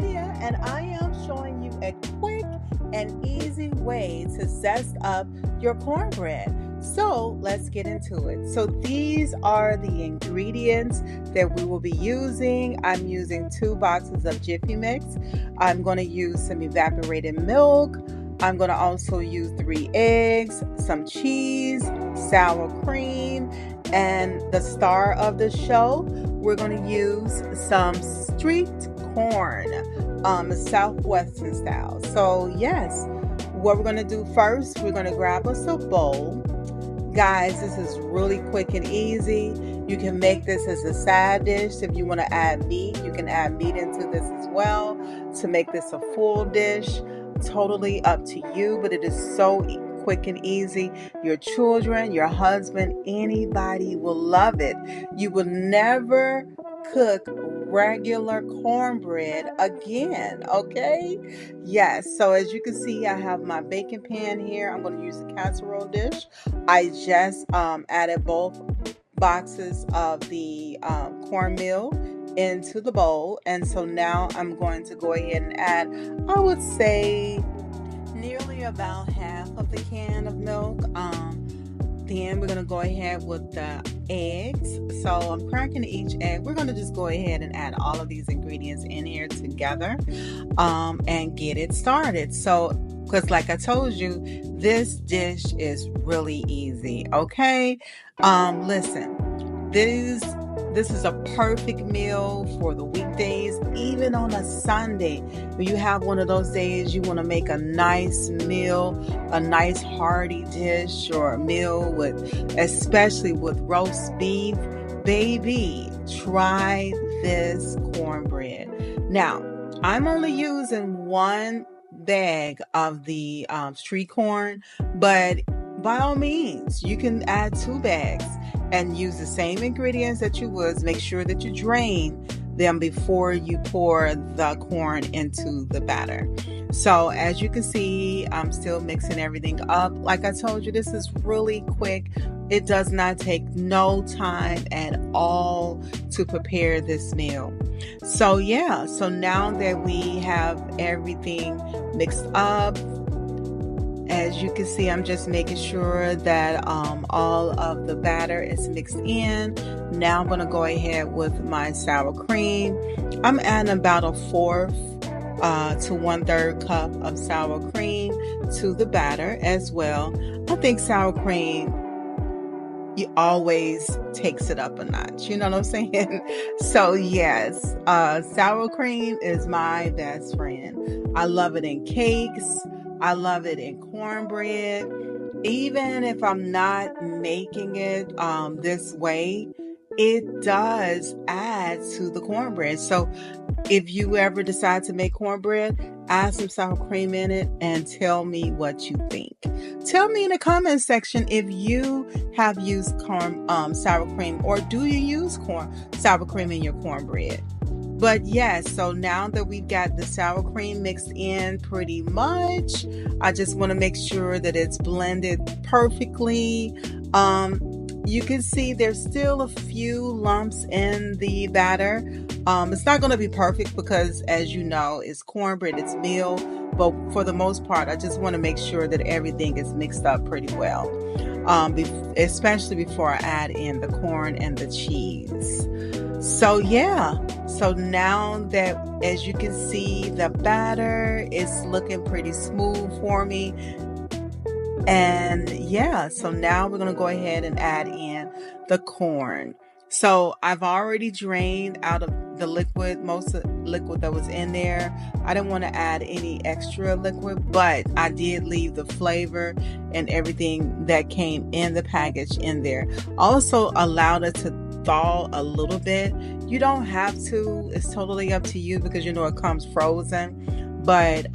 Lydia, and I am showing you a quick and easy way to zest up your cornbread. So let's get into it. So these are the ingredients that we will be using. I'm using 2 boxes of Jiffy mix. I'm going to use some evaporated milk. I'm going to also use 3 eggs, some cheese, sour cream, and the star of the show, we're going to use some street corn, southwestern style. So yes, what we're going to do first, we're going to grab us a bowl. Guys, this is really quick and easy. You can make this as a side dish. If you want to add meat, you can add meat into this as well to make this a full dish. Totally up to you, but it is so quick and easy. Your children, your husband, anybody will love it. You will never cook regular cornbread again, okay? Yes, so as you can see, I have my baking pan here. I'm going to use a casserole dish. I just added both boxes of the cornmeal into the bowl, and so now I'm going to go ahead and add, I would say, nearly about half of the can of milk. Then we're going to go ahead with the eggs. So I'm cracking each egg. We're going to just go ahead and add all of these ingredients in here together and get it started. So, because like I told you, this dish is really easy, okay? Listen, this is a perfect meal for the weekdays, even on a Sunday. When you have one of those days you want to make a nice meal, a nice hearty dish, or a meal with, especially with roast beef, baby, try this cornbread. Now, I'm only using 1 bag of the street corn, but by all means, you can add 2 bags and use the same ingredients that you would. Make sure that you drain them before you pour the corn into the batter. So as you can see, I'm still mixing everything up. Like I told you, this is really quick. It does not take no time at all to prepare this meal. So yeah, so now that we have everything mixed up, as you can see, I'm just making sure that all of the batter is mixed in. Now I'm going to go ahead with my sour cream. I'm adding about a 1/4 to 1/3 cup of sour cream to the batter as well. I think sour cream, it always takes it up a notch. You know what I'm saying? So yes, sour cream is my best friend. I love it in cakes. I love it in cornbread. Even if I'm not making it this way, it does add to the cornbread. So if you ever decide to make cornbread, add some sour cream in it and tell me what you think. Tell me in the comment section if you have used sour cream, or do you use sour cream in your cornbread? But yes, so now that we've got the sour cream mixed in pretty much, I just want to make sure that it's blended perfectly. You can see there's still a few lumps in the batter. It's not going to be perfect because, as you know, it's cornbread, it's meal. But for the most part, I just want to make sure that everything is mixed up pretty well, especially before I add in the corn and the cheese. So yeah, so now that, as you can see, the batter is looking pretty smooth for me. And yeah, so now we're going to go ahead and add in the corn. So I've already drained out of the liquid, most of the liquid that was in there. I didn't want to add any extra liquid, but I did leave the flavor and everything that came in the package in there. Also allowed it to thaw a little bit. You don't have to. It's totally up to you because you know it comes frozen. But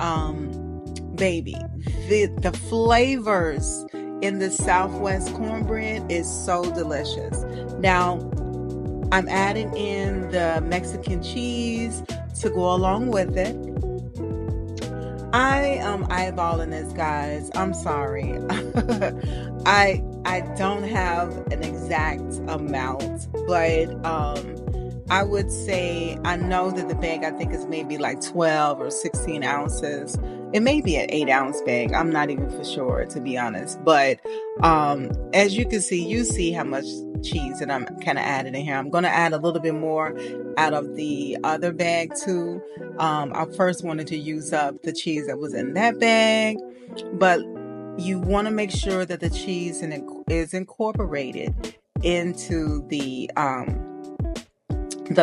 baby, the flavors in the Southwest cornbread is so delicious. Now I'm adding in the Mexican cheese to go along with it. I am eyeballing this, guys. I'm sorry. I don't have an exact amount, but I would say, I know that the bag I think is maybe like 12 or 16 ounces. It may be an 8-ounce bag. I'm not even for sure, to be honest. But as you can see, you see how much cheese that I'm kind of adding in here. I'm going to add a little bit more out of the other bag too. I first wanted to use up the cheese that was in that bag, but you want to make sure that the cheese is incorporated into the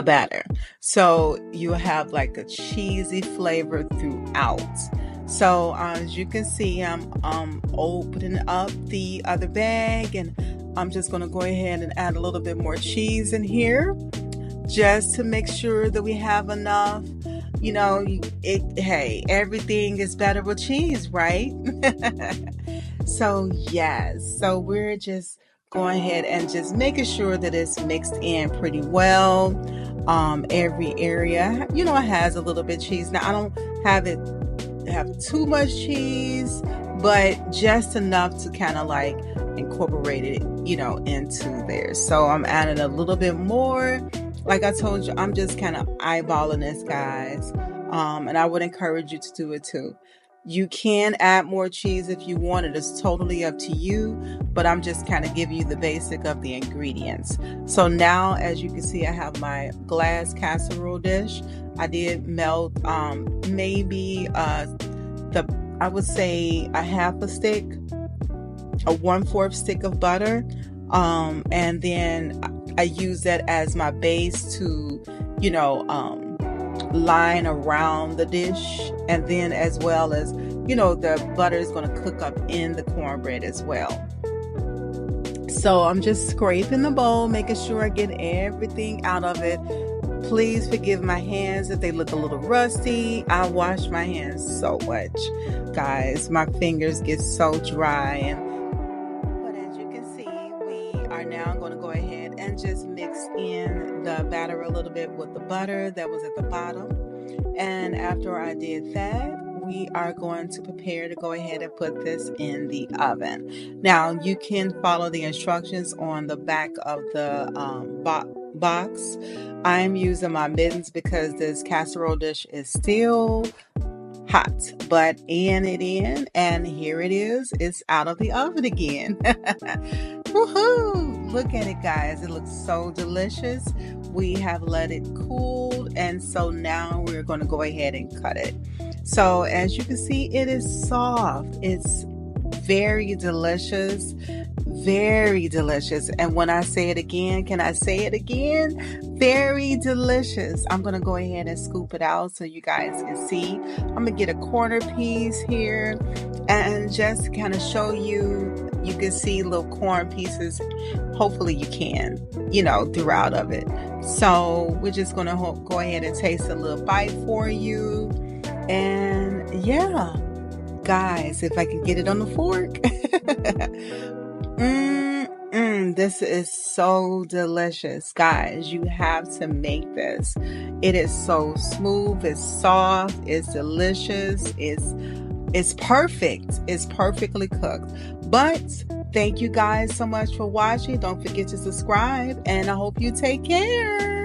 batter, so you have like a cheesy flavor throughout. So as you can see, I'm opening up the other bag, and I'm just going to go ahead and add a little bit more cheese in here just to make sure that we have enough. You know, hey, everything is better with cheese, right? So yes, so we're just going ahead and just making sure that it's mixed in pretty well. Every area, you know, it has a little bit of cheese. Now I don't have too much cheese, but just enough to kind of like incorporate it, you know, into there. So I'm adding a little bit more. Like I told you, I'm just kind of eyeballing this, guys. And I would encourage you to do it too. You can add more cheese if you want. It is totally up to you, but I'm just kind of giving you the basic of the ingredients. So now, as you can see, I have my glass casserole dish. I did melt maybe I would say a half a stick, a 1/4 stick of butter, and then I use that as my base to, you know, line around the dish, and then as well as, you know, the butter is going to cook up in the cornbread as well. So I'm just scraping the bowl, making sure I get everything out of it. Please forgive my hands if they look a little rusty. I wash my hands so much, guys. My fingers get so dry. But as you can see, we are now going to go ahead and just mix in the batter a little bit with the butter that was at the bottom. And after I did that, we are going to prepare to go ahead and put this in the oven. Now, you can follow the instructions on the back of the box. I'm using my mittens because this casserole dish is still hot, but and here it is. It's out of the oven again. Woohoo! Look at it, guys. It looks so delicious. We have let it cool, and so now we're going to go ahead and cut it. So as you can see, it is soft. It's very delicious. Very delicious. And when I say it again, can I say it again? Very delicious. I'm going to go ahead and scoop it out so you guys can see. I'm going to get a corner piece here and just kind of show you. You can see little corn pieces. Hopefully you can, you know, throughout of it. So we're just going to go ahead and taste a little bite for you. And yeah, guys, if I can get it on the fork. This is so delicious, guys. You have to make this. It is so smooth, it's soft, it's delicious, it's perfect. It's perfectly cooked. But thank you guys so much for watching. Don't forget to subscribe, and I hope you take care.